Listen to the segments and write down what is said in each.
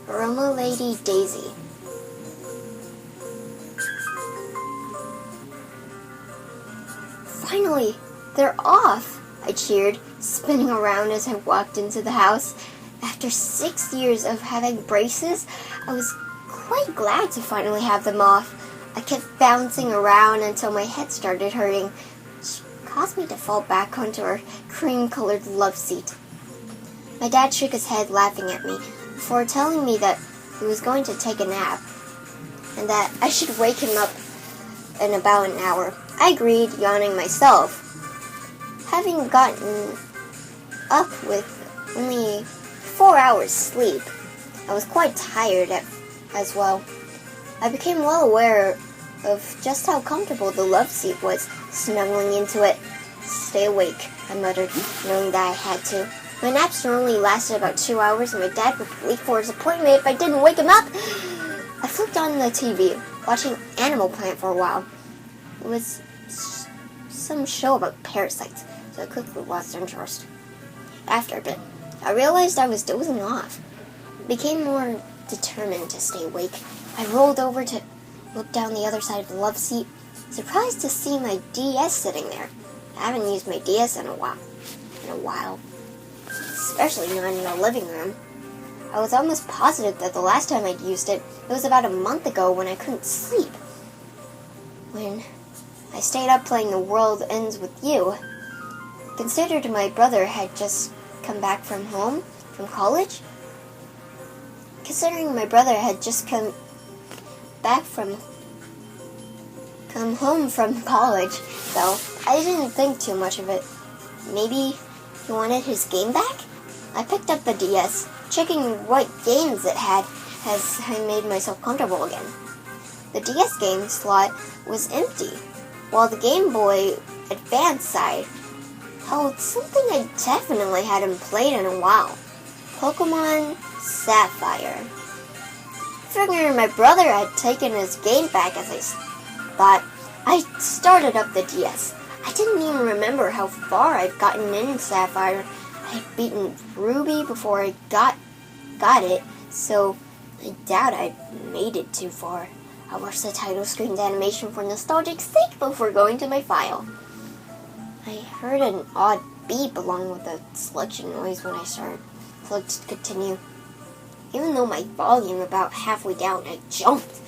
Aroma Lady Daisy. Finally, they're off! I cheered, spinning around as I walked into the house. After 6 years of having braces, I was quite glad to finally have them off. I kept bouncing around until my head started hurting, which caused me to fall back onto our cream-colored love seat. My dad shook his head, laughing at me, before telling me that he was going to take a nap, and that I should wake him up in about an hour. I agreed, yawning myself. Having gotten up with only 4 hours sleep, I was quite tired as well. I became well aware of just how comfortable the love seat was, snuggling into it. Stay awake, I muttered, knowing that I had to. My naps normally lasted about 2 hours, and my dad would be late for his appointment if I didn't wake him up. I flipped on the TV, watching Animal Planet for a while. It was some show about parasites, so I quickly lost interest. After a bit, I realized I was dozing off. I became more determined to stay awake. I rolled over to look down the other side of the love seat, surprised to see my DS sitting there. I haven't used my DS in a while. Especially not in the living room. I was almost positive that the last time I'd used it was about a month ago when I couldn't sleep. When I stayed up playing The World Ends With You. Considered my brother had just come back from college. Considering my brother had just come home from college, though, I didn't think too much of it. Maybe he wanted his game back? I picked up the DS, checking what games it had as I made myself comfortable again. The DS game slot was empty, while the Game Boy Advance side held something I definitely hadn't played in a while. Pokemon Sapphire. Figuring my brother had taken his game back as I thought, I started up the DS. I didn't even remember how far I'd gotten in Sapphire. I had beaten Ruby before I got it, so I doubt I'd made it too far. I watched the title screen animation for nostalgic sake before going to my file. I heard an odd beep along with the selection noise when I started. Clicked continue. Even though my volume about halfway down, I jumped.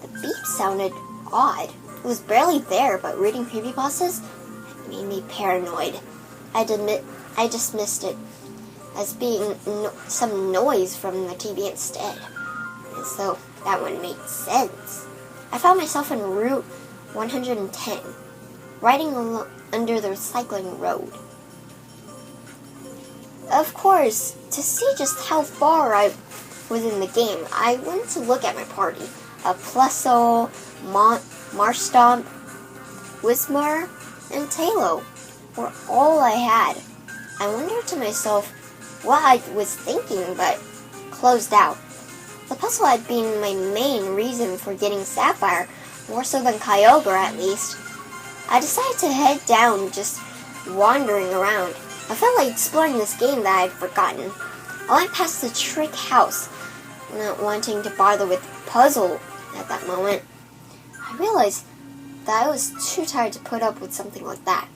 The beep sounded odd. It was barely there, but reading creepypastas made me paranoid. I dismissed it as being some noise from the TV instead, as though that one made sense. I found myself en Route 110, riding under the recycling road. Of course, to see just how far I was in the game, I went to look at my party. A Plusle, Marstomp, Whismur, and Talo were all I had. I wondered to myself what I was thinking, but closed out. The puzzle had been my main reason for getting Sapphire, more so than Kyogre at least. I decided to head down, just wandering around. I felt like exploring this game that I'd forgotten. I went past the trick house, not wanting to bother with the puzzle at that moment. I realized that I was too tired to put up with something like that,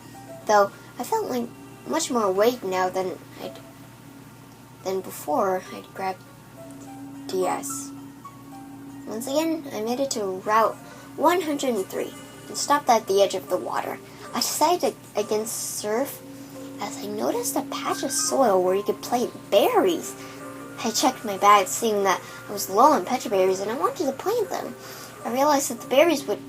though I felt like much more awake now than before I'd grabbed DS. Once again, I made it to Route 103 and stopped at the edge of the water. I decided against surf as I noticed a patch of soil where you could plant berries. I checked my bag, seeing that I was low on petra berries and I wanted to plant them. I realized that the berries would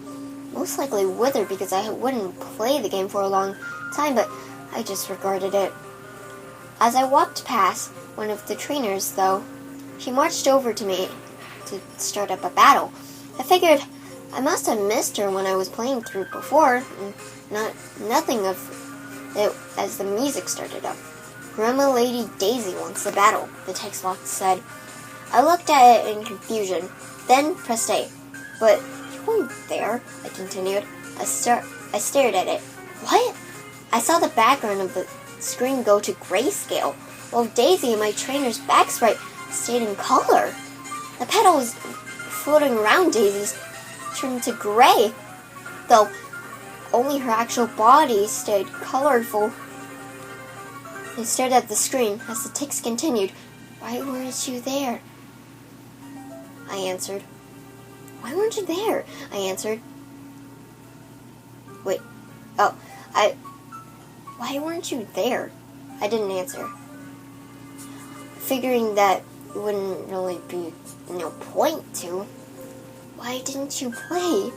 most likely wither because I wouldn't play the game for a long time, but I disregarded it. As I walked past one of the trainers, though, she marched over to me to start up a battle. I figured I must have missed her when I was playing through before, and nothing of it as the music started up. Aroma Lady Daisy wants the battle, the text box said. I looked at it in confusion, then pressed A. But you weren't there, I continued. I stared at it. What? I saw the background of screen go to grayscale, while Daisy and my trainer's back sprite stayed in color. The petals floating around Daisy's turned to gray, though only her actual body stayed colorful. I stared at the screen as the ticks continued. "Why weren't you there?" I answered. "Why weren't you there?" I answered. Wait. Oh, Why weren't you there? I didn't answer. Figuring that it wouldn't really be no point to. Why didn't you play?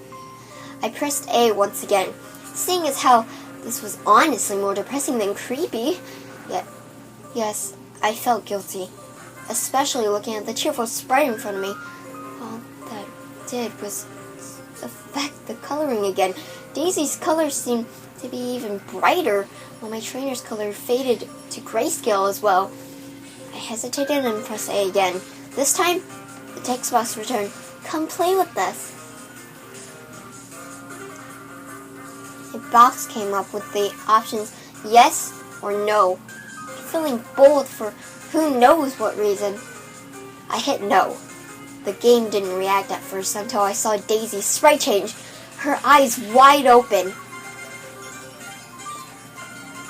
I pressed A once again, seeing as how this was honestly more depressing than creepy. Yet, yes, I felt guilty, especially looking at the cheerful sprite in front of me. All that did was affect the coloring again. Daisy's colors seemed to be even brighter, while my trainer's color faded to grayscale as well. I hesitated and pressed A again. This time, the text box returned, "Come play with us." A box came up with the options yes or no, feeling bold for who knows what reason. I hit no. The game didn't react at first until I saw Daisy's sprite change, her eyes wide open.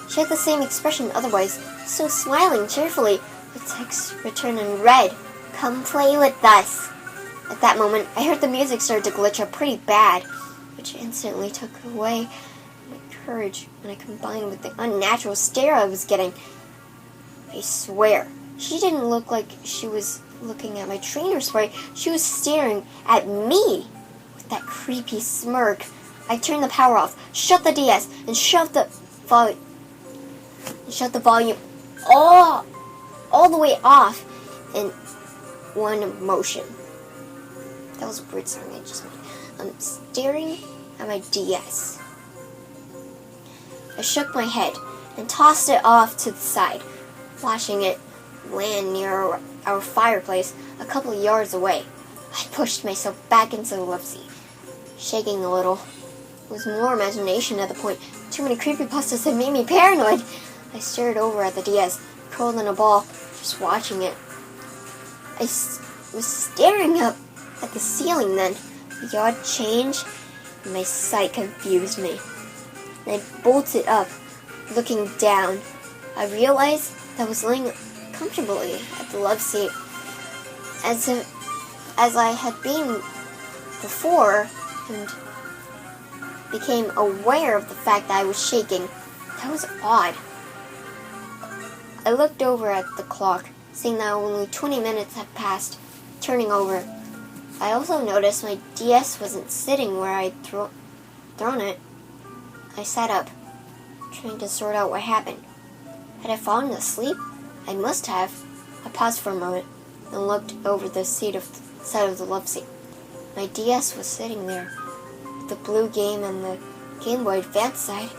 She had the same expression otherwise, still smiling cheerfully. The text returned in red, "Come play with us." At that moment, I heard the music start to glitch up pretty bad, which instantly took away my courage when I combined with the unnatural stare I was getting. I swear, she didn't look like she was looking at my trainer sprite. She was staring at me with that creepy smirk. I turned the power off, shut the DS, and shoved the volume all the way off in one motion. That was a weird sound I just made. I'm staring at my DS. I shook my head and tossed it off to the side, watching it land near our fireplace a couple yards away. I pushed myself back into the love seat, shaking a little. It was more imagination at the point. Too many creepypastas had made me paranoid. I stared over at the DS, curled in a ball, just watching it. I was staring up at the ceiling then. The odd change in my sight confused me. And I bolted up, looking down. I realized that I was laying comfortably at the love seat, as I had been before, and became aware of the fact that I was shaking. That was odd. I looked over at the clock, seeing that only 20 minutes had passed. Turning over, I also noticed my DS wasn't sitting where I'd thrown it. I sat up, trying to sort out what happened. Had I fallen asleep? I must have. I paused for a moment and looked over the side of the love seat. My DS was sitting there, with the blue game and the Game Boy Advance side.